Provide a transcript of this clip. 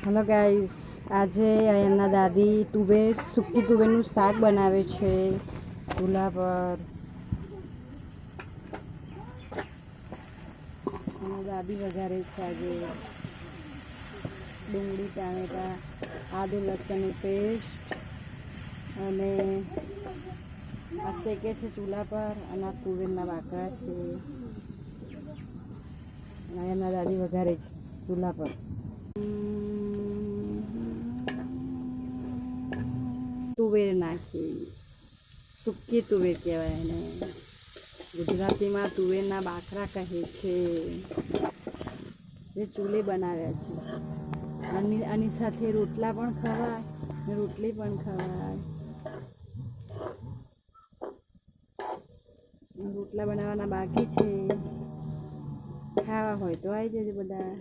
Hello guys, આજે એમના દાદી સૂકી તુવેરનું શાક બનાવે છે ચૂલા પર. એમના દાદી વઘારે છે આજે ડુંગળી, ટામેટા, આદુ લસણની પેસ્ટ અને આ શેકે છે ચૂલા પર. અને આ તુવેરના બાકરા છે. એમના દાદી વઘારે છે ચૂલા પર. તુવેર નાખી, સૂકી તુવેર કહેવાય એને. ગુજરાતીમાં તુવેરના બાકરા કહે છે. જે ચૂલે બનાવ્યા છે. આની સાથે રોટલા પણ ખવાય, રોટલી પણ ખવાય. રોટલા બનાવવાના બાકી છે. ખાવા હોય તો આવી જજો બધા.